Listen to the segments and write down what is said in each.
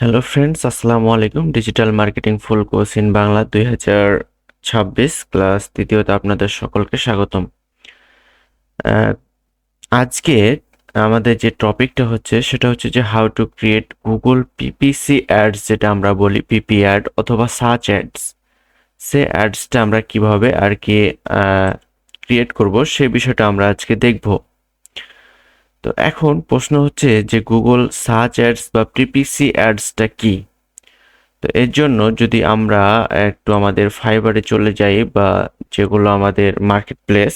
Hello friends, আসসালামু আলাইকুম। Digital marketing full course in Bangla 2026 class তৃতীয়তে আপনাদের সকলকে স্বাগতম। আহ, আজকে আমাদের যে টপিকটা হচ্ছে সেটা হচ্ছে যে how to create Google PPC ads, যেটা আমরা বলি পিপি অ্যাড অথবা সার্চ অ্যাডস। সে অ্যাডসটা আমরা কিভাবে আর কি ক্রিয়েট করব সে বিষয়টা আমরা আজকে দেখব। তো এখন প্রশ্ন হচ্ছে যে গুগল সার্চ অ্যাডস বা পিপিসি অ্যাডসটা কি। তো এর জন্য যদি আমরা একটু আমাদের ফাইবারে চলে যাই, বা যেগুলো আমাদের মার্কেট প্লেস,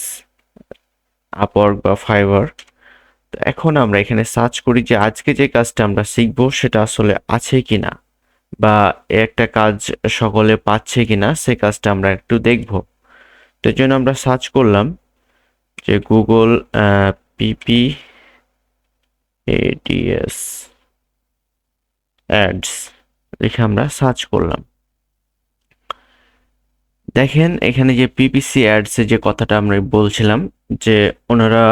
আপওয়ার্ক বা ফাইবার, তো এখন আমরা এখানে সার্চ করি যে আজকে যে কাজটা আমরা শিখবো সেটা আসলে আছে কিনা, বা একটা কাজ সকলে পাচ্ছে কিনা সে কাজটা আমরা একটু দেখব। তো এর জন্য আমরা সার্চ করলাম যে গুগল পিপি এডিএস অ্যাডস লিখে আমরা সার্চ করলাম। দেখেন এখানে যে পিপিসি অ্যাডস এর যে কথাটা আমরা বলছিলাম, যে ওনারা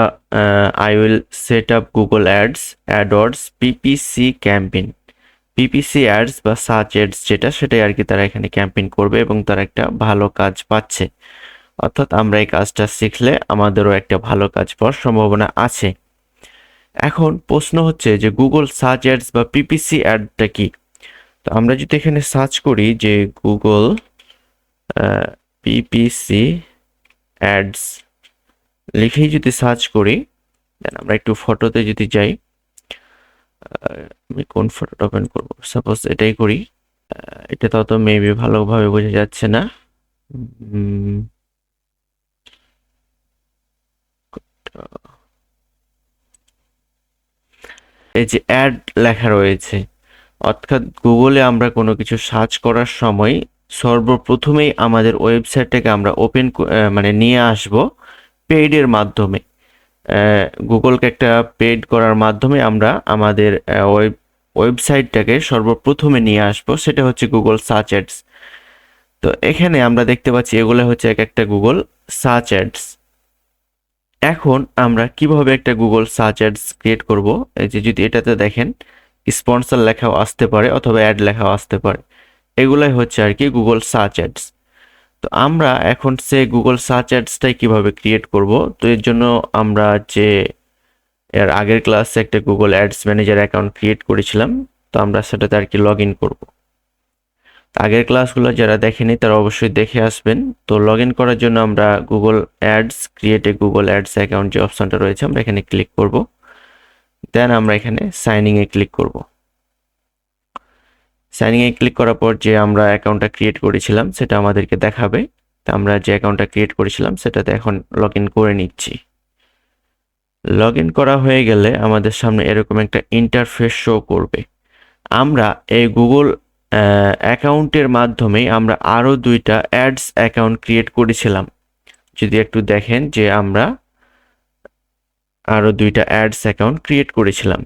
I will set up Google ads AdWords PPC campaign. PPC ads বা সার্চ অ্যাডস যেটা, সেটাই আর কি তারা এখানে ক্যাম্পেইন করবে এবং তারা একটা ভালো কাজ পাচ্ছে। অর্থাৎ আমরা এই কাজটা শিখলে আমাদেরও একটা ভালো কাজ পাওয়ার সম্ভাবনা আছে। এখন প্রশ্ন হচ্ছে যে গুগল সার্চ অ্যাডস বা পিপিসি অ্যাডটা কি। তো আমরা যদি এখানে সার্চ করি যে গুগল পিপিসি অ্যাডস লিখেই যদি সার্চ করি, দেন আমরা একটু ফটোতে যদি যাই, আমি কোন ফটোটা ওপেন করব, সাপোজ এটাই করি। এটা তো মেবি ভালোভাবে বোঝা যাচ্ছে না। উম, এই যে অ্যাড লেখা রয়েছে, অর্থাৎ গুগলে আমরা কোনো কিছু সার্চ করার সময় সর্বপ্রথমেই আমাদের ওয়েবসাইটটাকে আমরা মানে নিয়ে আসব পেইডের মাধ্যমে। গুগলকে একটা পেইড করার মাধ্যমে আমরা আমাদের ওয়েবসাইটটাকে সর্বপ্রথমে নিয়ে আসবো, সেটা হচ্ছে গুগল সার্চ অ্যাডস। তো এখানে আমরা দেখতে পাচ্ছি এগুলো হচ্ছে এক একটা গুগল সার্চ অ্যাডস। এখন আমরা কিভাবে একটা গুগল সার্চ অ্যাডস ক্রিয়েট করব, এই যে যদি এটাতে দেখেন স্পন্সর লেখাও আসতে পারে অথবা অ্যাড লেখাও আসতে পারে, এগুলাই হচ্ছে আর কি গুগল সার্চ অ্যাডস। তো আমরা এখন সে গুগল সার্চ অ্যাডসটাই কিভাবে ক্রিয়েট করব। তো এর জন্য আমরা যে এর আগের ক্লাসে একটা Google ads manager account create করেছিলাম, তো আমরা সেটাতে আর কি লগ ইন করবো। আগের ক্লাসগুলো যারা দেখেনি তারা অবশ্যই দেখে আসবেন। তো লগ ইন করার জন্য আমরা Google ads create a Google ads account যে অপশনটা রয়েছে আমরা এখানে ক্লিক করব। দেন আমরা এখানে সাইনিং এ ক্লিক করব। সাইনিং এ ক্লিক করার পর যে আমরা অ্যাকাউন্টটা ক্রিয়েট করেছিলাম সেটা আমাদেরকে দেখাবে। তো আমরা যে অ্যাকাউন্টটা ক্রিয়েট করেছিলাম সেটাতে এখন লগ ইন করে নিচ্ছি। লগ ইন করা হয়ে গেলে আমাদের সামনে এরকম একটা ইন্টারফেস শো করবে। আমরা এই গুগল অ্যাকাউন্টের মাধ্যমে আমরা আরো দুইটা অ্যাডস অ্যাকাউন্ট ক্রিয়েট করেছিলাম। যদি একটু দেখেন যে আমরা আরো দুইটা অ্যাডস অ্যাকাউন্ট ক্রিয়েট করেছিলাম।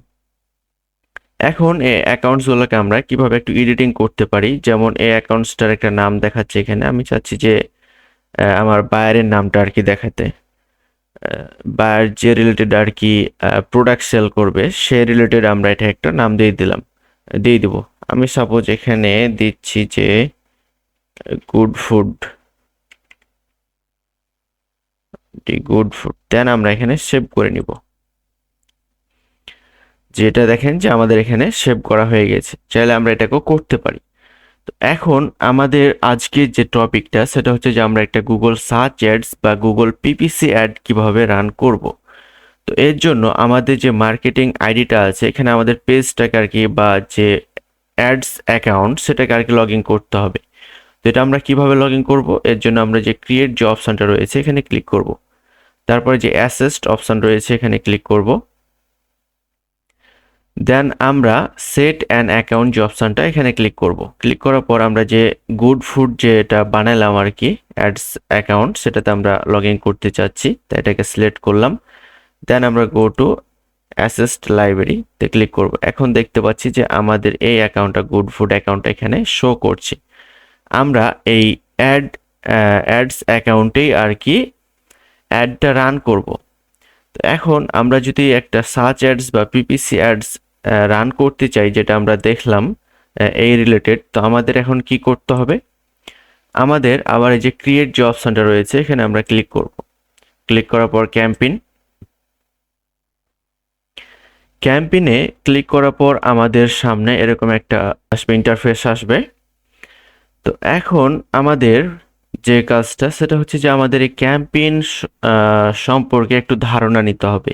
এখন এই অ্যাকাউন্টসগুলোকে আমরা কিভাবে একটু এডিটিং করতে পারি, যেমন এই অ্যাকাউন্টসটার একটা নাম দেখাচ্ছে এখানে, আমি চাচ্ছি যে আমার বায়ারের নামটা আর কি দেখাতে। বায়ার যে রিলেটেড আর কি প্রোডাক্ট সেল করবে সে রিলেটেড আমরা এটা একটা নাম দিয়ে দিব। আমি সাপোজ এখানে দিচ্ছি যে গুড ফুড, দেন আমরা এখানে সেভ করে নিব। যেটা দেখেন যে আমাদের এখানে সেভ করা হয়ে গেছে, চাইলে আমরা এটাকেও করতে পারি। তো এখন আমাদের আজকের যে টপিকটা সেটা হচ্ছে যে আমরা একটা গুগল সার্চ অ্যাডস বা গুগল পিপিসি অ্যাড কিভাবে রান করব। তো এর জন্য আমাদের যে মার্কেটিং আইডিটা আছে এখানে আমাদের পেজটাকে আর কি, বা যে অ্যাডস অ্যাকাউন্ট সেটাকে আর কি লগ ইন করতে হবে। তো এটা আমরা কিভাবে লগ ইন করবো, এর জন্য আমরা যে ক্রিয়েট যে অপশনটা রয়েছে এখানে ক্লিক করব। তারপরে যে অ্যাসেস্ট অপশন রয়েছে এখানে ক্লিক করব। দেন আমরা সেট অ্যান অ্যাকাউন্ট যে অপশনটা এখানে ক্লিক করব। ক্লিক করার পর আমরা যে গুড ফুড যেটা বানালাম আর কি অ্যাডস অ্যাকাউন্ট, সেটাতে আমরা লগ ইন করতে চাচ্ছি, তাই এটাকে সিলেক্ট করলাম। দেন আমরা গো টু অ্যাসেস্ট লাইব্রেরিতে ক্লিক করব। এখন দেখতে পাচ্ছি যে আমাদের এই অ্যাকাউন্টটা গুড ফুড অ্যাকাউন্টটা এখানে শো করছে। আমরা এই অ্যাডস অ্যাকাউন্টেই আর কি অ্যাডটা রান করব। তো এখন আমরা যদি একটা সার্চ অ্যাডস বা পিপিসি অ্যাডস রান করতে চাই, যেটা আমরা দেখলাম এই রিলেটেড। তো আমাদের এখন কি করতে হবে, আমাদের আবার এই যে ক্রিয়েট যে অপশনটা রয়েছে এখানে আমরা ক্লিক করব। ক্লিক করার পর ক্যাম্পেইনে ক্লিক করার পর আমাদের সামনে এরকম একটা ইন্টারফেস আসবে। তো এখন আমাদের যে কাজটা সেটা হচ্ছে যে আমাদের এই ক্যাম্পেইন সম্পর্কে একটু ধারণা নিতে হবে,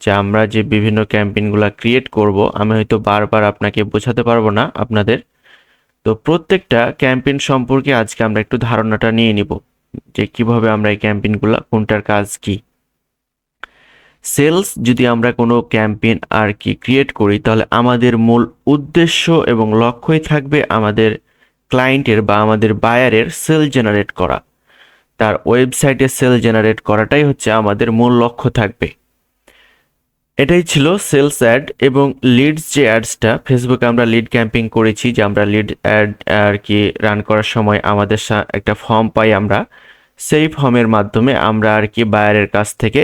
যে আমরা যে বিভিন্ন ক্যাম্পেইনগুলো ক্রিয়েট করব, আমি হয়তো বারবার আপনাকে বোঝাতে পারবো না আপনাদের। তো প্রত্যেকটা ক্যাম্পেইন সম্পর্কে আজকে আমরা একটু ধারণাটা নিয়ে নিব, যে কিভাবে আমরা এই ক্যাম্পেইনগুলো, কোনটার কাজ কি। সেলস যদি আমরা কোনো ক্যাম্পেইন আর কি ক্রিয়েট করি, তাহলে আমাদের মূল উদ্দেশ্য এবং লক্ষ্যই থাকবে আমাদের ক্লায়েন্টের বা আমাদের বায়ারের সেল জেনারেট করা। তার ওয়েবসাইটে সেল জেনারেট করাটাই হচ্ছে আমাদের মূল লক্ষ্য থাকবে। এটাই ছিল সেলস অ্যাড। এবং লিডস যে অ্যাডসটা, ফেসবুকে আমরা লিড ক্যাম্পেইন করেছি, যে আমরা লিড অ্যাড আর কি রান করার সময় আমাদের একটা ফর্ম পাই আমরা, সেই ফর্মের মাধ্যমে আমরা আর কি বায়ারের কাছ থেকে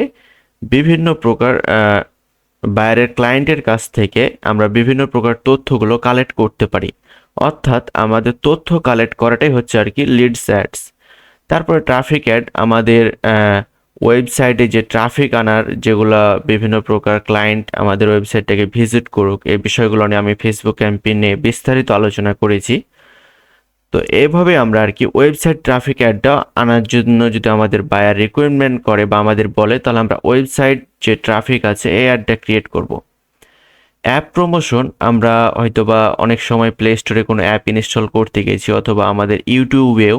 বিভিন্ন প্রকার বায়ারের ক্লায়েন্টের কাছ থেকে আমরা বিভিন্ন প্রকার তথ্যগুলো কালেক্ট করতে পারি। অর্থাৎ আমাদের তথ্য কালেক্ট করাটাই হচ্ছে আর কি লিডস অ্যাডস। তারপরে ট্রাফিক অ্যাড, আমাদের ওয়েবসাইটে যে ট্রাফিক আনার, যেগুলো বিভিন্ন প্রকার ক্লায়েন্ট আমাদের ওয়েবসাইটটাকে ভিজিট করুক, এই বিষয়গুলো নিয়ে আমি ফেসবুক ক্যাম্পেইনে বিস্তারিত আলোচনা করেছি। তো এভাবে আমরা আর কি ওয়েবসাইট ট্রাফিক অ্যাডটা আনার জন্য যদি আমাদের বায়ার রিকোয়ারমেন্ট করে বা আমাদের বলে, তাহলে আমরা ওয়েবসাইট যে ট্রাফিক আছে এই অ্যাডটা ক্রিয়েট করব। অ্যাপ প্রমোশন, আমরা হয়তোবা অনেক সময় প্লে স্টোরে কোনো অ্যাপ ইনস্টল করতে গেছি, অথবা আমাদের ইউটিউবেও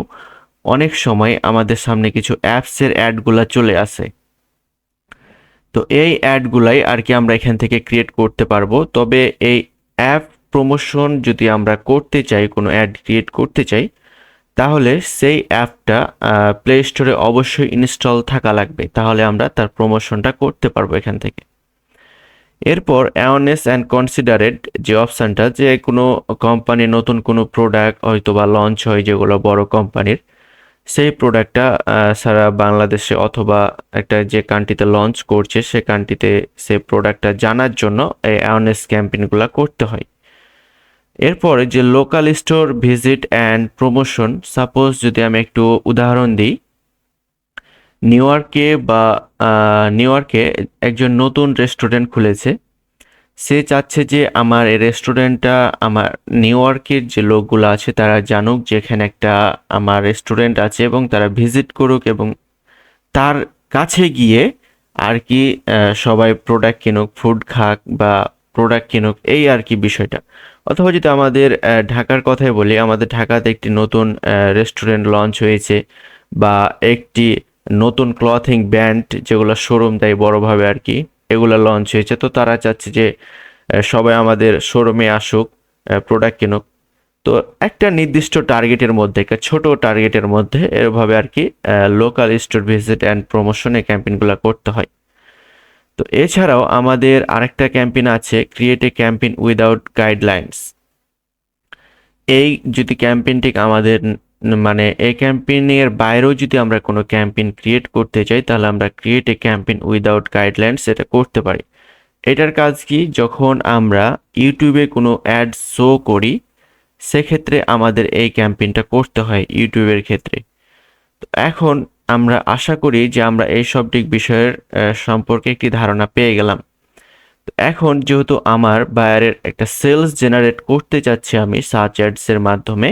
অনেক সময় আমাদের সামনে কিছু অ্যাপসের অ্যাডগুলা চলে আসে। তো এই অ্যাডগুলাই আর কি আমরা এখান থেকে ক্রিয়েট করতে পারবো। তবে এই অ্যাপ প্রমোশন যদি আমরা করতে চাই, কোনো অ্যাড ক্রিয়েট করতে চাই, তাহলে সেই অ্যাপটা প্লে স্টোরে অবশ্যই ইনস্টল থাকা লাগবে, তাহলে আমরা তার প্রমোশনটা করতে পারবো এখান থেকে। এরপর অ্যাওয়ারনেস অ্যান্ড কনসিডারেড যে অপশানটা, যে কোনো কোম্পানি নতুন কোনো প্রোডাক্ট হয়তো বা লঞ্চ হয়, যেগুলো বড় কোম্পানির, সেই প্রোডাক্টটা সারা বাংলাদেশে অথবা একটা যে কান্ট্রিতে লঞ্চ করছে সে কান্ট্রিতে সে প্রোডাক্টটা জানার জন্য এই অ্যাওয়ারনেস ক্যাম্পেইনগুলো করতে হয়। এরপরে যে local store visit and promotion, suppose যদি আমি একটু উদাহরণ দিই, নিউ ইয়র্কে একজন নতুন রেস্টুরেন্ট খুলেছে। সে চাচ্ছে যে আমার এই রেস্টুরেন্টটা, আমার নিউ ইয়র্কের যে লোকগুলো আছে তারা জানুক যে এখানে একটা আমার রেস্টুরেন্ট আছে, এবং তারা ভিজিট করুক এবং তার কাছে গিয়ে আর কি সবাই প্রোডাক্ট কিনুক, ফুড খাক বা প্রোডাক্ট কিনুক, এই আর কি বিষয়টা। অথবা যদি আমাদের ঢাকার কথাই বলি, আমাদের ঢাকাতে একটি নতুন রেস্টুরেন্ট লঞ্চ হয়েছে, বা একটি নতুন ক্লথিং ব্র্যান্ড যেগুলো শোরুম দেয় বড়ভাবে আর কি, এগুলো লঞ্চ হয়েছে। তো তারা চাচ্ছে যে সবাই আমাদের শোরুমে আসুক, প্রোডাক্ট কিনুক। তো একটা নির্দিষ্ট টার্গেটের মধ্যে, একটা ছোট টার্গেটের মধ্যে এভাবে আর কি লোকাল স্টোর ভিজিট অ্যান্ড প্রমোশনে ক্যাম্পেইনগুলো করতে হয়। তো এছাড়াও আমাদের আরেকটা ক্যাম্পেইন আছে, create a campaign without guidelines. এই যদি ক্যাম্পেইনটি আমাদের মানে এই ক্যাম্পেইনের বাইরেও যদি আমরা কোনো ক্যাম্পেইন ক্রিয়েট করতে চাই, তাহলে আমরা create a campaign without guidelines এটা করতে পারি। এটার কাজ কি, যখন আমরা ইউটিউবে কোনো অ্যাড শো করি, সেক্ষেত্রে আমাদের এই ক্যাম্পেইনটা করতে হয় ইউটিউবের ক্ষেত্রে। তো এখন আমরা আশা করি যে আমরা এই সব দিক বিষয়ের সম্পর্কে একটি ধারণা পেয়ে গেলাম। তো এখন যেহেতু আমার বায়ারের একটা সেলস জেনারেট করতে চাচ্ছি আমি সার্চ অ্যাডসের মাধ্যমে,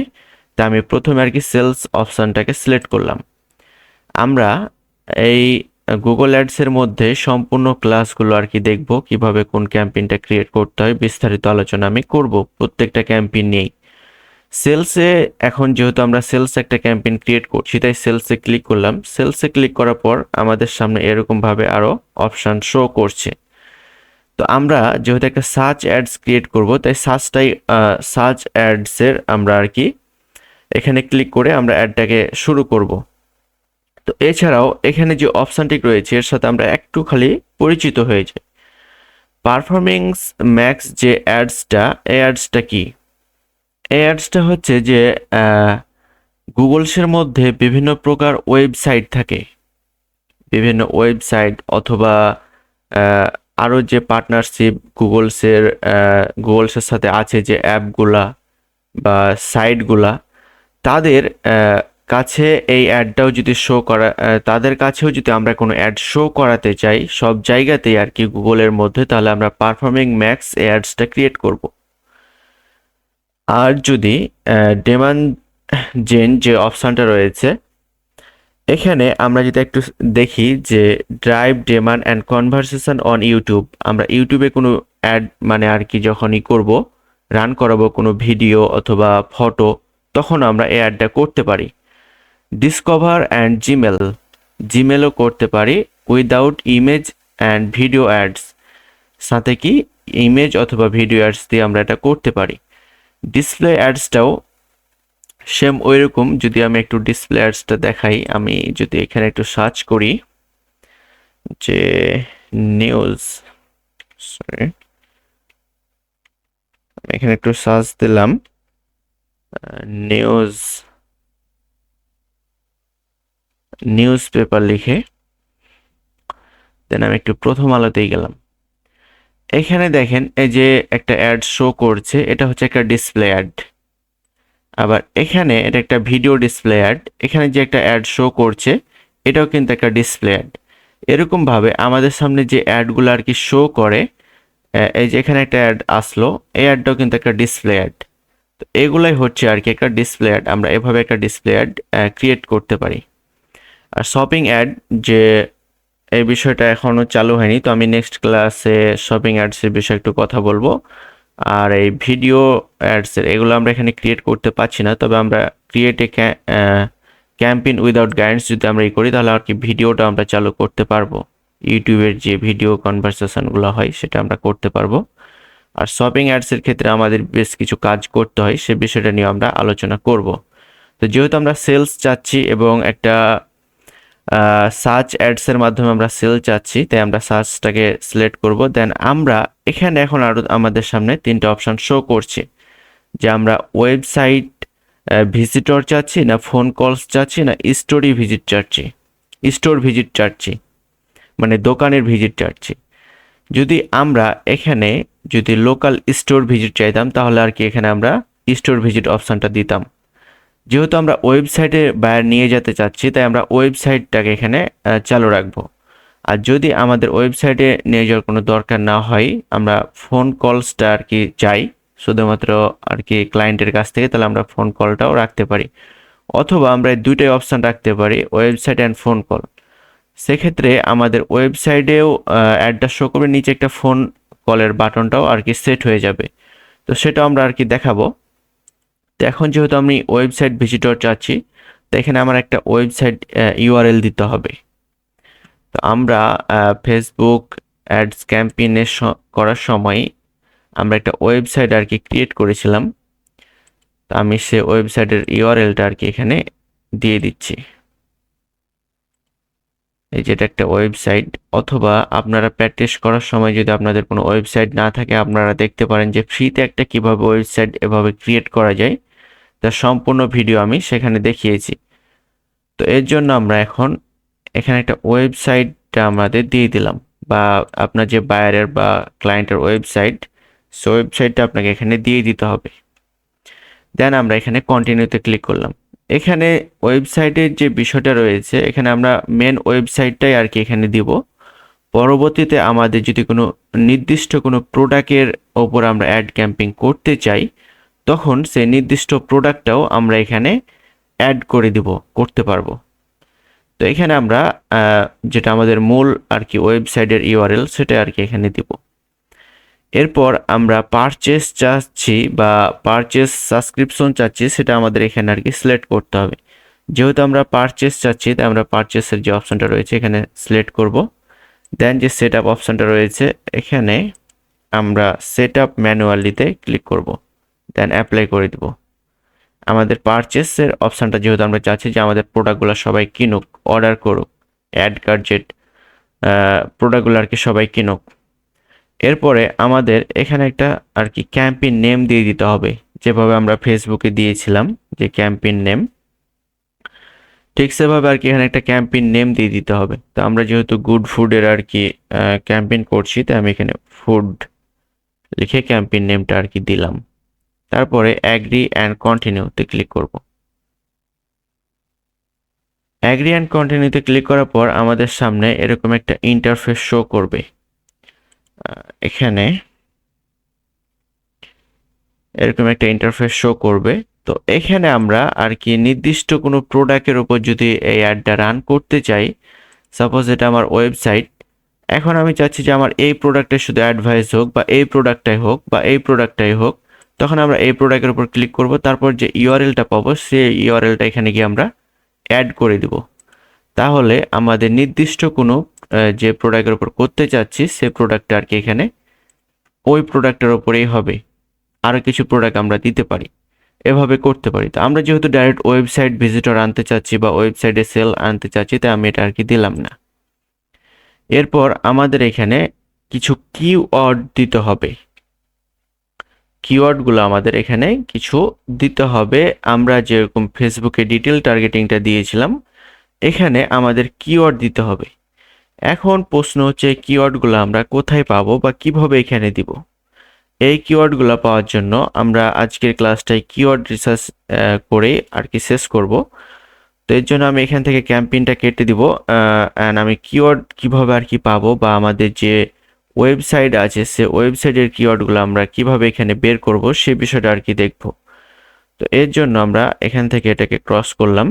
তা আমি প্রথমে আর কি সেলস অপশানটাকে সিলেক্ট করলাম। আমরা এই গুগল অ্যাডসের মধ্যে সম্পূর্ণ ক্লাসগুলো আর কি দেখব, কিভাবে কোন ক্যাম্পেইনটা ক্রিয়েট করতে হয়, বিস্তারিত আলোচনা আমি করব প্রত্যেকটা ক্যাম্পেইন নিয়েই। সেলসে এখন যেহেতু আমরা সেলস একটা ক্যাম্পেইন ক্রিয়েট করছি, তাই সেলসে ক্লিক করলাম। সেলসে ক্লিক করার পর আমাদের সামনে এরকমভাবে আরও অপশান শো করছে। তো আমরা যেহেতু একটা সার্চ অ্যাডস ক্রিয়েট করব, তাই সার্চ অ্যাডসের আমরা আর কি এখানে ক্লিক করে আমরা অ্যাডটাকে শুরু করব। তো এছাড়াও এখানে যে অপশানটি রয়েছে এর সাথে আমরা একটু খালি পরিচিত হয়ে যাই। পারফরমেন্স ম্যাক্স যে অ্যাডসটা, এই অ্যাডসটা কি? এই অ্যাডসটা হচ্ছে যে গুগলসের মধ্যে বিভিন্ন প্রকার ওয়েবসাইট থাকে, বিভিন্ন ওয়েবসাইট অথবা আরও যে পার্টনারশিপ গুগলসের সাথে আছে যে অ্যাপগুলা, বা সাইটগুলা তাদের কাছে এই অ্যাডটাও যদি শো করা তাদের কাছেও যদি আমরা কোনো অ্যাড শো করাতে চাই সব জায়গাতেই আর কি গুগলের মধ্যে, তাহলে আমরা পারফর্মিং ম্যাক্স এই অ্যাডসটা ক্রিয়েট করব। আর যদি ডেমান্ড জেন যে অপশানটা রয়েছে এখানে আমরা যদি একটু দেখি যে drive demand and conversation on YouTube, আমরা ইউটিউবে কোনো অ্যাড মানে আর কি যখনই করব, রান করাবো কোনো ভিডিও অথবা ফটো, তখন আমরা এই অ্যাডটা করতে পারি। ডিসকভার অ্যান্ড জিমেলও করতে পারি without image and video ads, সাথে কি ইমেজ অথবা ভিডিও অ্যাডস দিয়ে আমরা এটা করতে পারি। ডিসপ্লে অ্যাডসটাও সেম ওইরকম। যদি আমি একটু ডিসপ্লে অ্যাডসটা দেখাই, আমি যদি এখানে একটু সার্চ করি যে নিউজ, সরি আমি এখানে একটু সার্চ দিলাম নিউজ পেপার লিখে, দেন আমি একটু প্রথম আলোতেই গেলাম। এখানে দেখেন এই যে একটা অ্যাড শো করছে, এটা হচ্ছে একটা ডিসপ্লে অ্যাড। আবার এখানে এটা একটা ভিডিও ডিসপ্লে অ্যাড, এখানে যে একটা অ্যাড শো করছে এটাও কিন্তু একটা ডিসপ্লে অ্যাড। এরকমভাবে আমাদের সামনে যে অ্যাডগুলো আর কি শো করে, এই যে এখানে একটা অ্যাড আসলো, এই অ্যাডটাও কিন্তু একটা ডিসপ্লে অ্যাড। তো এগুলাই হচ্ছে আর কি একটা ডিসপ্লে অ্যাড। আমরা এভাবে একটা ডিসপ্লে অ্যাড ক্রিয়েট করতে পারি। আর শপিং অ্যাড, যে এই বিষয়টা এখনও চালু হয়নি, তো আমি নেক্সট ক্লাসে শপিং অ্যাডসের বিষয়ে একটু কথা বলবো। আর এই ভিডিও অ্যাডসের এগুলো আমরা এখানে ক্রিয়েট করতে পারছি না, তবে আমরা create a campaign without guidance যদি আমরা করি তাহলে আর কি ভিডিওটা আমরা চালু করতে পারবো। ইউটিউবের যে ভিডিও কনভারসেশনগুলো হয় সেটা আমরা করতে পারবো। আর শপিং অ্যাডসের ক্ষেত্রে আমাদের বেশ কিছু কাজ করতে হয়, সে বিষয়টা নিয়ে আমরা আলোচনা করব। তো যেহেতু আমরা সেলস চাচ্ছি এবং একটা সার্চ অ্যাডসের মাধ্যমে আমরা সেল চাচ্ছি, তাই আমরা সার্চটাকে সিলেক্ট করব। দেন আমরা এখানে এখন আরও আমাদের সামনে তিনটা অপশান শো করছে যে আমরা ওয়েবসাইট ভিজিটর চাচ্ছি, না ফোন কলস চাচ্ছি, না স্টোর ভিজিট চাচ্ছি, মানে দোকানের ভিজিট চাচ্ছি। যদি আমরা এখানে যদি লোকাল স্টোর ভিজিট চাইতাম তাহলে আর কি এখানে আমরা স্টোর ভিজিট অপশানটা দিতাম। যেহেতু আমরা ওয়েবসাইটে বায়ার নিয়ে যেতে চাচ্ছি তাই আমরা ওয়েবসাইটটাকে এখানে চালু রাখবো। আর যদি আমাদের ওয়েবসাইটে নিয়ে যাওয়ার কোনো দরকার না হয়, আমরা ফোন কলসটা আর কি চাই শুধুমাত্র আর কি ক্লায়েন্টের কাছ থেকে, তাহলে আমরা ফোন কলটাও রাখতে পারি। অথবা আমরা এই দুইটাই অপশান রাখতে পারি, ওয়েবসাইট অ্যান্ড ফোন কল। সেক্ষেত্রে আমাদের ওয়েবসাইটেও অ্যাডটা শো করবে, নিচে একটা ফোন কলের বাটনটাও আর কি সেট হয়ে যাবে। তো সেটা আমরা আর কি দেখাবো। তো এখন যেহেতু আমি ওয়েবসাইট ভিজিটর চাচ্ছি, তো এখানে আমার একটা ওয়েবসাইট ইউআরএল দিতে হবে। তো আমরা ফেসবুক অ্যাডস ক্যাম্পেইনে করার সময় আমরা একটা ওয়েবসাইট আর কি ক্রিয়েট করেছিলাম। তো আমি সে ওয়েবসাইটের ইউআরএলটা আর কি এখানে দিয়ে দিচ্ছি। এই যেটা একটা ওয়েবসাইট, অথবা আপনারা প্র্যাকটিস করার সময় যদি আপনাদের কোনো ওয়েবসাইট না থাকে আপনারা দেখতে পারেন যে ফ্রিতে একটা কিভাবে ওয়েবসাইট এভাবে ক্রিয়েট করা যায়, তার সম্পূর্ণ ভিডিও আমি সেখানে দেখিয়েছি। তো এর জন্য আমরা এখন এখানে একটা ওয়েবসাইটটা আমাদের দিয়ে দিলাম, বা আপনার যে বায়ারের বা ক্লায়েন্টের ওয়েবসাইট, সো ওয়েবসাইটটা আপনাকে এখানে দিয়ে দিতে হবে। দেন আমরা এখানে কন্টিনিউতে ক্লিক করলাম। এখানে ওয়েবসাইটের যে বিষয়টা রয়েছে এখানে আমরা মেন ওয়েবসাইটটাই আর কি এখানে দিব। পরবর্তীতে আমাদের যদি কোনো নির্দিষ্ট কোনো প্রোডাক্টের ওপর আমরা অ্যাড ক্যাম্পেইন করতে চাই, তখন সেই নির্দিষ্ট প্রোডাক্টটাও আমরা এখানে অ্যাড করে করতে পারবো। তো এখানে আমরা যেটা আমাদের মূল আর কি ওয়েবসাইটের ইউআরএল সেটা আর কি এখানে দিব। এরপর আমরা পারচেস চাচ্ছি বা পারচেস সাবস্ক্রিপশন চাচ্ছি, সেটা আমাদের এখানে আর কি সিলেক্ট করতে হবে। যেহেতু আমরা পারচেস চাচ্ছি তাই আমরা পারচেসের যে অপশনটা রয়েছে এখানে সিলেক্ট করব। দেন যে সেট আপ অপশনটা রয়েছে এখানে আমরা সেট আপ ম্যানুয়ালিতে ক্লিক করব। দেন অ্যাপ্লাই করে দেব। আমাদের পারচেসের অপশানটা যেহেতু আমরা চাচ্ছি যে আমাদের প্রোডাক্টগুলো সবাই কিনুক, অর্ডার করুক, অ্যাড কার্জেট প্রোডাক্টগুলো আর কি সবাই কিনুক। এরপরে আমাদের এখানে একটা আর কি ক্যাম্পেইন নেম দিয়ে দিতে হবে, যেভাবে আমরা ফেসবুকে দিয়েছিলাম যে ক্যাম্পেইন নেম, ঠিক সেভাবে আর কি এখানে একটা ক্যাম্পেইন নেম দিয়ে দিতে হবে। তো আমরা যেহেতু গুড ফুডের আর কি ক্যাম্পেইন করছি, তাই আমি এখানে ফুড লিখে ক্যাম্পেইন নেমটা আর কি দিলাম। তারপরে অ্যাগ্রি অ্যান্ড কন্টিনিউতে ক্লিক করব। অ্যাগ্রি অ্যান্ড কন্টিনিউতে ক্লিক করার পর আমাদের সামনে এরকম একটা ইন্টারফেস শো করবে। এখানে এরকম একটা ইন্টারফেস শো করবে। তো এখানে আমরা আর কি নির্দিষ্ট কোনো প্রোডাক্টের উপর যদি এই অ্যাডটা রান করতে চাই, সাপোজ এটা আমার ওয়েবসাইট, এখন আমি চাচ্ছি যে আমার এই প্রোডাক্টে শুধু অ্যাডভাইস হোক বা এই প্রোডাক্টটাই হোক বা এই প্রোডাক্টটাই হোক, তখন আমরা এই প্রোডাক্টের উপর ক্লিক করব। তারপর যে ইউআরএলটা পাবো সেই ইউআরএলটা এখানে গিয়ে আমরা অ্যাড করে দিব। তাহলে আমাদের নির্দিষ্ট কোনো যে প্রোডাক্টের উপর করতে চাচ্ছি সে প্রোডাক্টটা আর কি এখানে ওই প্রোডাক্টের উপরেই হবে। আরও কিছু প্রোডাক্ট আমরা দিতে পারি, এভাবে করতে পারি। তো আমরা যেহেতু ডাইরেক্ট ওয়েবসাইট ভিজিটর আনতে চাচ্ছি বা ওয়েবসাইটে সেল আনতে চাচ্ছি, তাই আমি এটা আর কি দিলাম না। এরপর আমাদের এখানে কিছু কিওয়ার্ড দিতে হবে। কিওয়ার্ডগুলো আমাদের এখানে কিছু দিতে হবে। আমরা যেরকম ফেসবুকে ডিটেল টার্গেটিংটা দিয়েছিলাম, এখানে আমাদের কিওয়ার্ড দিতে হবে। এখন প্রশ্ন হচ্ছে কিওয়ার্ডগুলো আমরা কোথায় পাবো বা কিভাবে এখানে দিব। এই কিওয়ার্ডগুলো পাওয়ার জন্য আমরা আজকের ক্লাসটায় কিওয়ার্ড রিসার্চ করে আর কি শেষ করব। তো এর জন্য আমি এখান থেকে ক্যাম্পেইনটা কেটে দিব অ্যান্ড আমি কিওয়ার্ড কিভাবে আর কি পাবো বা আমাদের যে ওয়েবসাইট আছে সে ওয়েবসাইটের কিওয়ার্ডগুলো আমরা কিভাবে এখানে বের করব সে বিষয়টা আর কি দেখব। তো এর জন্য আমরা এখান থেকে এটাকে ক্রস করলাম,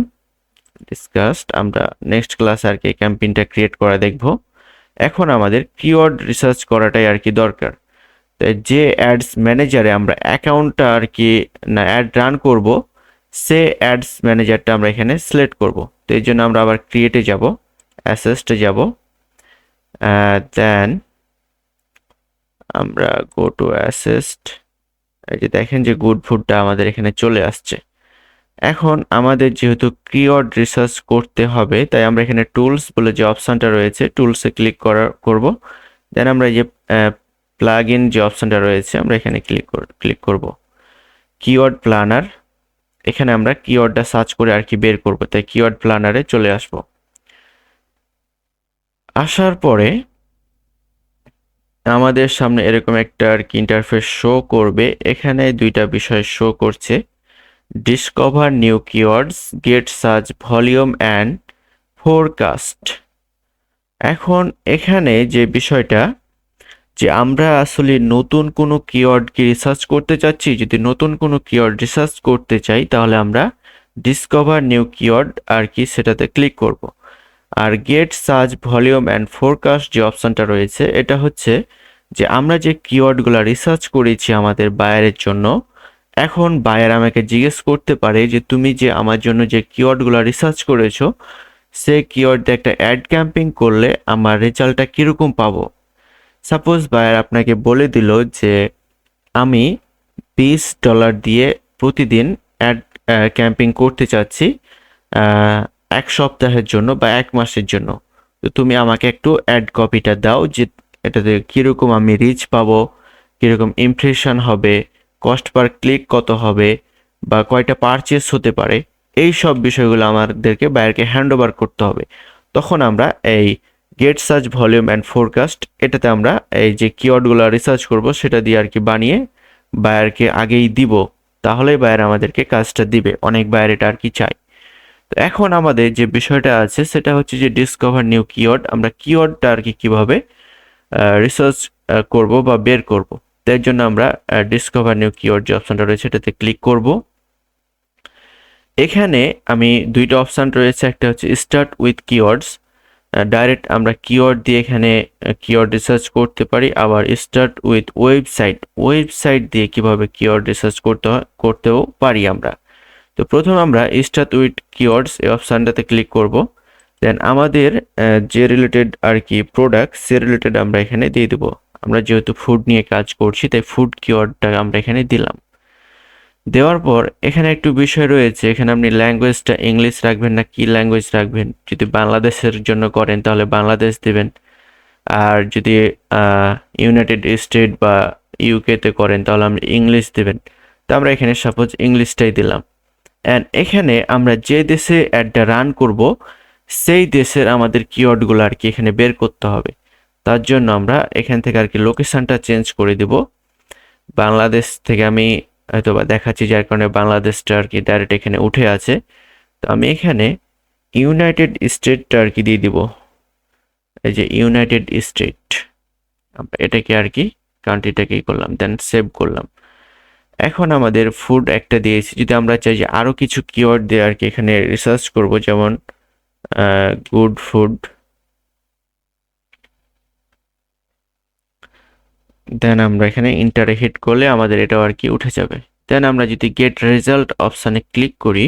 ডিসকাসড। আমরা নেক্সট ক্লাস আর কি ক্যাম্পেইনটা ক্রিয়েট করা দেখব। এখন আমাদের কিওয়ার্ড রিসার্চ করাটাই আর কি দরকার। যে অ্যাডস ম্যানেজারে আমরা অ্যাকাউন্টটা আর কি না অ্যাড রান করব, সে অ্যাডস ম্যানেজারটা আমরা এখানে সিলেক্ট করব। তো এই জন্য আমরা আবার ক্রিয়েটে যাব, অ্যাসেসটে যাব, দেন আমরা গো টু অ্যাসেস্ট। এই যে দেখেন যে গুড ফুডটা আমাদের এখানে চলে আসছে। এখন আমাদের যেহেতু কিওয়ার্ড রিসার্চ করতে হবে, তাই আমরা এখানে টুলস বলে যে অপশানটা রয়েছে টুলসে ক্লিক করব। দেন আমরা এই যে প্লাগ ইন যে অপশানটা রয়েছে আমরা এখানে ক্লিক করব। কিওয়ার্ড প্ল্যানার, এখানে আমরা কিওয়ার্ডটা সার্চ করে আর কি বের করব। তাই কিওয়ার্ড প্ল্যানারে চলে আসব। আসার পরে আমাদের সামনে এরকম একটা আর কি ইন্টারফেস শো করবে। এখানে দুইটা বিষয় শো করছে, discover new keywords, get search volume and forecast. এখন এখানে যে বিষয়টা যে আমরা আসলে নতুন কোনো কিওয়ার্ড কি রিসার্চ করতে চাচ্ছি, যদি নতুন কোনো কিওয়ার্ড রিসার্চ করতে চাই তাহলে আমরা ডিসকভার নিউ কিওয়ার্ড আর কি সেটাতে ক্লিক করব। আর get search volume and forecast যে অপশানটা রয়েছে এটা হচ্ছে যে আমরা যে কিওয়ার্ডগুলো রিসার্চ করেছি আমাদের বায়ারের জন্য, এখন বায়ার আমাকে জিজ্ঞেস করতে পারে যে তুমি যে আমার জন্য যে কিওয়ার্ডগুলো রিসার্চ করেছো সে কিওয়ার্ড দিয়ে একটা অ্যাড ক্যাম্পেইন করলে আমার রেজাল্টটা কীরকম পাবো। সাপোজ বায়ার আপনাকে বলে দিল যে আমি $20 দিয়ে প্রতিদিন অ্যাড ক্যাম্পেইন করতে চাচ্ছি 1 সপ্তাহের জন্য বা 1 মাসের জন্য। তো তুমি আমাকে একটু অ্যাড কপিটা দাও যে এটাতে কীরকম আমি রিচ পাবো, কীরকম ইমপ্রেশন হবে, কস্ট পার ক্লিক কত হবে বা কয়টা পারচেস হতে পারে, এই সব বিষয়গুলো আমাদেরকে বায়ারকে হ্যান্ড ওভার করতে হবে। তখন আমরা এই get search volume and forecast এটাতে আমরা এই যে কিওয়ার্ডগুলো রিসার্চ করব সেটা দিয়ে আর কি বানিয়ে বায়ারকে আগেই দিব, তাহলেই বায়ার আমাদেরকে কাজটা দিবে। অনেক বায়ার এটা আর কি চায়। তো এখন আমাদের যে বিষয়টা আছে সেটা হচ্ছে যে ডিসকভার নিউ কিওয়ার্ড, আমরা কিওয়ার্ডটা আর কি কীভাবে রিসার্চ করব বা বের করব। তার জন্য আমরা ডিসকভার নিউ কিওয়ার্ড যে অপশানটা রয়েছে এটাতে ক্লিক করব। এখানে আমি দুইটা অপশান রয়েছে, একটা হচ্ছে স্টার্ট উইথ কিওয়ার্ডস, ডাইরেক্ট আমরা কিওয়ার্ড দিয়ে এখানে কিওয়ার্ড রিসার্চ করতে পারি। আবার স্টার্ট উইথ ওয়েবসাইট দিয়ে কিভাবে কিওয়ার্ড রিসার্চ করতেও পারি আমরা। তো প্রথম আমরা স্টার্ট উইথ কিওয়ার্ডস এই অপশানটাতে ক্লিক করব। দেন আমাদের যে রিলেটেড আর কি প্রোডাক্ট সে রিলেটেড আমরা এখানে দিয়ে দেবো। আমরা যেহেতু ফুড নিয়ে কাজ করছি তাই ফুড কিওয়ার্ডটা আমরা এখানে দিলাম। দেওয়ার পর এখানে একটু বিষয় রয়েছে, এখানে আপনি ল্যাঙ্গুয়েজটা ইংলিশ রাখবেন না কি ল্যাঙ্গুয়েজ রাখবেন। যদি বাংলাদেশের জন্য করেন তাহলে বাংলাদেশ দেবেন, আর যদি ইউনাইটেড স্টেট বা ইউকেতে করেন তাহলে আপনি ইংলিশ দেবেন। তো আমরা এখানে সাপোজ ইংলিশটাই দিলাম। অ্যান্ড এখানে আমরা যে দেশে অ্যাডটা রান করব সেই দেশের আমাদের কিওয়ার্ডগুলো আর কি এখানে বের করতে হবে। তার জন্য আমরা এখান থেকে আর কি লোকেশানটা চেঞ্জ করে দেব। বাংলাদেশ থেকে আমি হয়তো বা দেখাচ্ছি, যার কারণে বাংলাদেশটা আর কি ডাইরেক্ট এখানে উঠে আছে। তো আমি এখানে ইউনাইটেড স্টেটটা আর কি দিয়ে দিব, এই যে ইউনাইটেড স্টেট, এটাকে আর কি কান্ট্রিটাকেই করলাম, দেন সেভ করলাম। এখন আমাদের ফুড একটা দিয়েছি, যদি আমরা চাই যে আরো কিছু কিওয়ার্ড দিয়ে আর কি এখানে রিসার্চ করব, যেমন গুড ফুড, দেন আমরা এখানে ইন্টারে হিট করলে আমাদের এটাও আর কি উঠে যাবে। দেন আমরা যদি গেট রেজাল্ট অপশানে ক্লিক করি,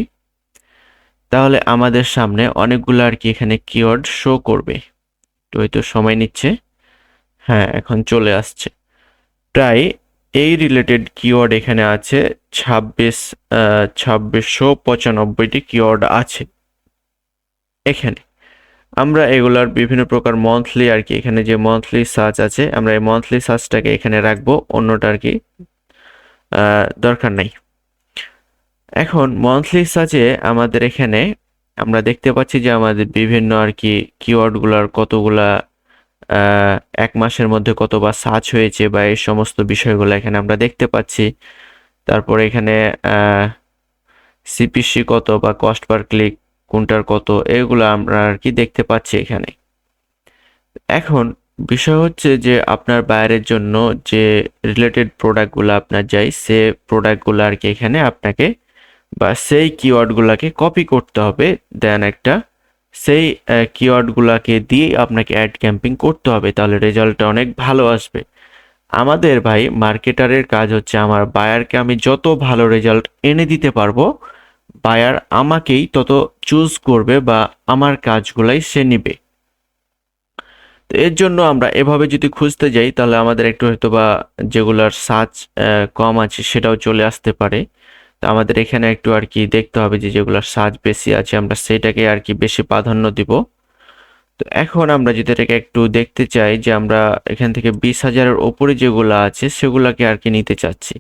তাহলে আমাদের সামনে অনেকগুলো আর কি এখানে কিওয়ার্ড শো করবে। তো হয়তো সময় নিচ্ছে, হ্যাঁ এখন চলে আসছে। প্রায় এই রিলেটেড কিওয়ার্ড এখানে আছে 2695টি কিওয়ার্ড আছে এখানে। আমরা এগুলার বিভিন্ন প্রকার মান্থলি আর কি, এখানে যে মান্থলি সার্চ আছে, আমরা এই মান্থলি সার্চটাকে এখানে রাখবো, অন্যটা আর কি দরকার নাই। এখন মান্থলি সার্চে আমাদের এখানে আমরা দেখতে পাচ্ছি যে আমাদের বিভিন্ন আর কি কিওয়ার্ডগুলোর কতগুলা এক মাসের মধ্যে কতবার সার্চ হয়েছে বা এই সমস্ত বিষয়গুলো এখানে আমরা দেখতে পাচ্ছি। তারপরে এখানে সিপিসি কত বা কস্ট পার ক্লিক কোনটার কত, এগুলো আমরা আর কি দেখতে পাচ্ছি এখানে। এখন বিষয় হচ্ছে যে আপনার বায়ারের জন্য যে রিলেটেড প্রোডাক্টগুলো আপনার চাই, সে প্রোডাক্টগুলো আর কি এখানে আপনাকে বা সেই কিওয়ার্ডগুলোকে কপি করতে হবে, দেন একটা সেই কিওয়ার্ডগুলোকে দিয়ে আপনাকে অ্যাড ক্যাম্পিং করতে হবে, তাহলে রেজাল্টটা অনেক ভালো আসবে। আমাদের ভাই মার্কেটারের কাজ হচ্ছে আমার বায়ারকে আমি যত ভালো রেজাল্ট এনে দিতে পারবো, বায়ার আমাকেই তত চুজ করবে বা আমার কাজগুলাই সে নিবে। তো এর জন্য আমরা এভাবে যদি খুঁজতে যাই, তাহলে আমাদের একটু হয়তো বা যেগুলার সার্চ কম আছে সেটাও চলে আসতে পারে। তো আমাদের এখানে একটু আর কি দেখতে হবে যে যেগুলোর সার্চ বেশি আছে আমরা সেটাকে আর কি বেশি প্রাধান্য দিব। তো এখন আমরা যদি এটাকে একটু দেখতে চাই যে আমরা এখান থেকে 20,000-এর ওপরে যেগুলো আছে সেগুলাকে আর কি নিতে চাচ্ছি।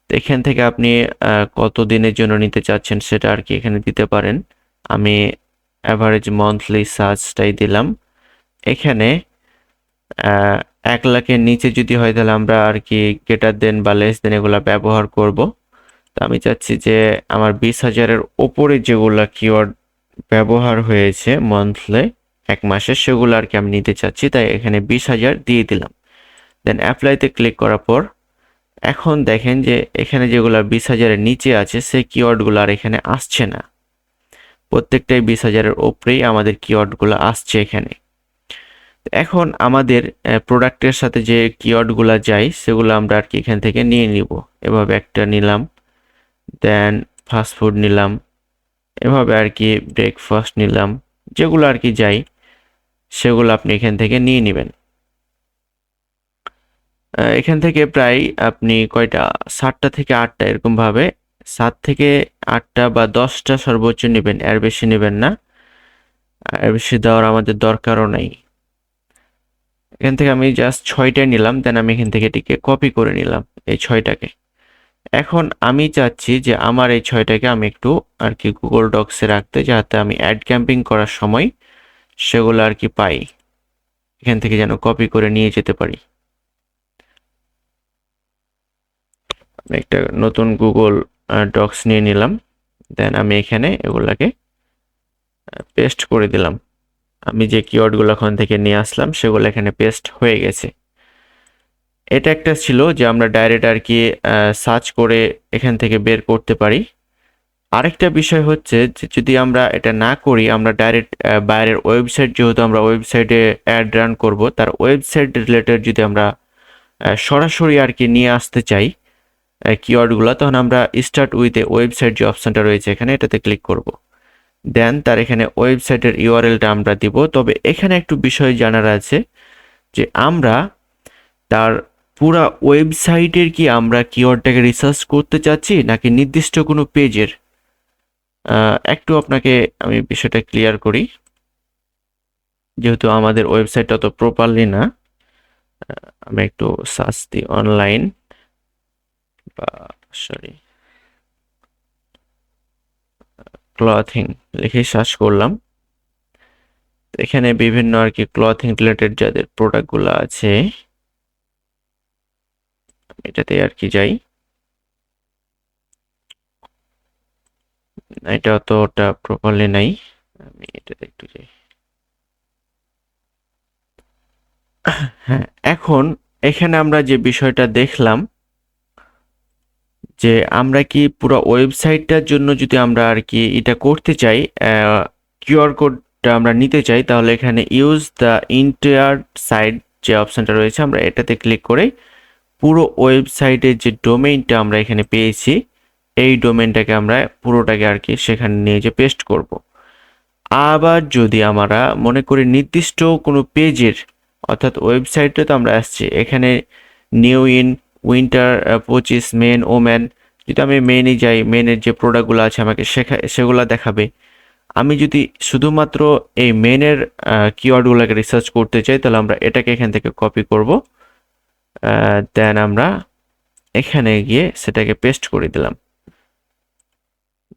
তো এখান থেকে আপনি কত দিনের জন্য নিতে চাচ্ছেন সেটা আর কি এখানে দিতে পারেন। আমি অ্যাভারেজ মান্থলি সার্চটাই দিলাম এখানে। 1 লাখের নিচে যদি হয় তাহলে আমরা আর কি গ্রেটার দেন বা লেস দেন এগুলা ব্যবহার করব। তো আমি চাচ্ছি যে আমার 20,000-এর ওপরে যেগুলা কিওয়ার্ড ব্যবহার হয়েছে মান্থলি 1 মাসে, সেগুলো আর কি আমি নিতে চাচ্ছি, তাই এখানে 20,000 দিয়ে দিলাম। দেন অ্যাপ্লাইতে ক্লিক করার পর এখন দেখেন যে এখানে যেগুলো 20,000-এর নিচে আছে সেই কিওয়ার্ডগুলো আর এখানে আসছে না, প্রত্যেকটাই 20,000-এর ওপরেই আমাদের কিওয়ার্ডগুলো আসছে এখানে। এখন আমাদের প্রোডাক্টের সাথে যে কিওয়ার্ডগুলো যায় সেগুলো আমরা আর কি এখান থেকে নিয়ে নিব। এভাবে একটা নিলাম, দেন ফাস্টফুড নিলাম, এভাবে আর কি ব্রেকফাস্ট নিলাম, যেগুলো আর কি যাই সেগুলো আপনি এখান থেকে নিয়ে নেবেন। এখান থেকে প্রায় আপনি কয়টা 7টা থেকে 8টা এরকম ভাবে 7 থেকে 8টা বা 10টা সর্বোচ্চ নেবেন, এর বেশি নেবেন না, এর বেশি দেওয়ার আমাদের দরকারও নাই। এখান থেকে আমি জাস্ট 6টাই নিলাম, দেন আমি এখান থেকে এটিকে কপি করে নিলাম এই 6টাকে। এখন আমি চাচ্ছি যে আমার এই 6টাকে আমি একটু আর কি গুগল ডক্সে রাখতে, যাতে আমি অ্যাড ক্যাম্পিং করার সময় সেগুলো আর কি পাই, এখান থেকে যেন কপি করে নিয়ে যেতে পারি। আমি একটা নতুন গুগল ডক্স নিয়ে নিলাম, দেন আমি এখানে এগুলাকে পেস্ট করে দিলাম। আমি যে কিওয়ার্ডগুলো ওখান থেকে নিয়ে আসলাম সেগুলো এখানে পেস্ট হয়ে গেছে। এটা একটা ছিল যে আমরা ডাইরেক্ট আর কি সার্চ করে এখান থেকে বের করতে পারি। আরেকটা বিষয় হচ্ছে যে যদি আমরা এটা না করি, আমরা ডাইরেক্ট বাইরের ওয়েবসাইট, যেহেতু আমরা ওয়েবসাইটে অ্যাড রান করব, তার ওয়েবসাইট রিলেটেড যদি আমরা সরাসরি আর কি নিয়ে আসতে চাই কিওয়ার্ডগুলো, তখন আমরা স্টার্ট উইথ এ ওয়েবসাইট যে অপশনটা রয়েছে এখানে, এটাতে ক্লিক করব। দেন তার এখানে ওয়েবসাইটের ইউআরএলটা আমরা দিব। তবে এখানে একটু বিষয় জানার আছে যে আমরা তার পুরা ওয়েবসাইটের কি আমরা কিওয়ার্ডটাকে রিসার্চ করতে চাচ্ছি নাকি নির্দিষ্ট কোনো পেজের, একটু আপনাকে আমি বিষয়টা ক্লিয়ার করি। যেহেতু আমাদের ওয়েবসাইটটা তো প্রপারলি না, আমি একটু সার্চ দিই অনলাইন বা সরি ক্লথিং লিখে সার্চ করলাম। এখানে বিভিন্ন আর কি ক্লথিং রিলেটেড যাদের প্রোডাক্টগুলো আছে এটাতে আর কি যাই। এটা তো ওটা প্রপারলি নাই, আমি এটাতে একটু যাই। হ্যাঁ, এখন এখানে আমরা যে বিষয়টা দেখলাম যে আমরা কি পুরো ওয়েবসাইটটার জন্য যদি আমরা আর কি এটা করতে চাই, কিউআর কোডটা আমরা নিতে চাই, তাহলে এখানে ইউজ দ্য ইন্টায়ার সাইট যে অপশনটা রয়েছে আমরা এটাতে ক্লিক করে পুরো ওয়েবসাইটের যে ডোমেইনটা আমরা এখানে পেয়েছি এই ডোমেইনটাকে আমরা পুরোটাকে আর কি সেখানে নিয়ে যে পেস্ট করব। আবার যদি আমরা মনে করি নির্দিষ্ট কোনো পেজের, অর্থাৎ ওয়েবসাইটে তো আমরা আসছি এখানে new in winter 25 men woman, যদি আমি মেনে যাই মেনের যে প্রোডাক্টগুলো আছে আমাকে সেগুলো দেখাবে। আমি যদি শুধুমাত্র এই মেনের কিওয়ার্ডগুলোকে রিসার্চ করতে চাই তাহলে আমরা এটাকে এখান থেকে কপি করব, দেন আমরা এখানে গিয়ে সেটাকে পেস্ট করে দিলাম।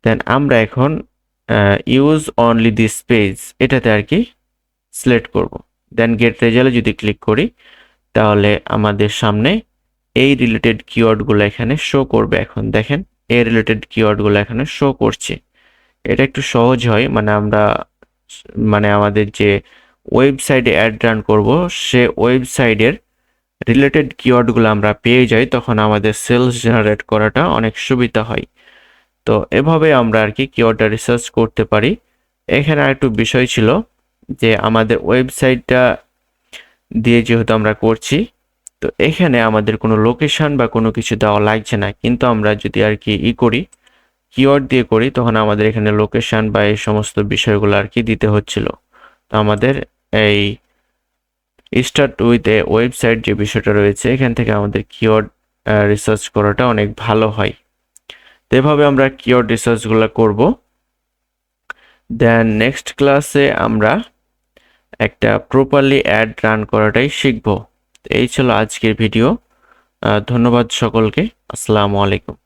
দেন আমরা এখন ইউজ অনলি দিস পেজ এটাতে আর কি সিলেক্ট করব। দেন গেট রেজাল্টে যদি ক্লিক করি তাহলে আমাদের সামনে এই রিলেটেড কিওয়ার্ডগুলো এখানে শো করবে। এখন দেখেন এই রিলেটেড কিওয়ার্ডগুলো এখানে শো করছে। এটা একটু সহজ হয়, মানে আমরা আমাদের যে ওয়েবসাইটে অ্যাড রান করব সে ওয়েবসাইটের রিলেটেড কিওয়ার্ডগুলো আমরা পেয়ে যাই, তখন আমাদের সেলস জেনারেট করাটা অনেক সুবিধা হয়। তো এভাবে আমরা আর কি কিওয়ার্ডটা রিসার্চ করতে পারি। এখানে আরেকটু বিষয় ছিল যে আমাদের ওয়েবসাইটটা দিয়ে যেহেতু আমরা করছি, তো এখানে আমাদের কোনো লোকেশন বা কোনো কিছু দেওয়া লাগছে না, কিন্তু আমরা যদি আর কি করি কিওয়ার্ড দিয়ে করি তখন আমাদের এখানে লোকেশন বা এই সমস্ত বিষয়গুলো আর কি দিতে হচ্ছিল। তো আমাদের এই স্টার্ট উইথ এ ওয়েবসাইট যে বিষয়টা রয়েছে এখান থেকে আমাদের কিওয়ার্ড রিসার্চ করাটা অনেক ভালো হয়। তো এভাবে আমরা কিওয়ার্ড রিসার্চগুলো করব। দেন নেক্সট ক্লাসে আমরা একটা প্রপারলি অ্যাড রান করাটাই শিখব। এই ছিল আজকের ভিডিও। ধন্যবাদ সকলকে। আসসালামু আলাইকুম।